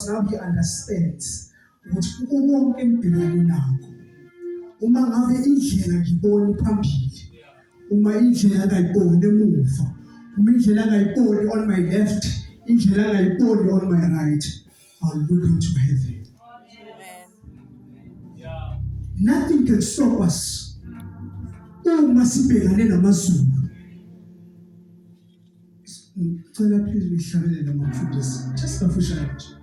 Now he understands ukuthi konke engibhekane nakho uma ngabe indlela ngibona phambili uma indlela ngayibona emuva uma indlela ngayibona on my left indlela ngayibona on my right I'll look into heaven. Amen. Yeah. Nothing can stop us uma sibhekane namazulu. Cela please ngihlabelele mfundisi just kafushane nje.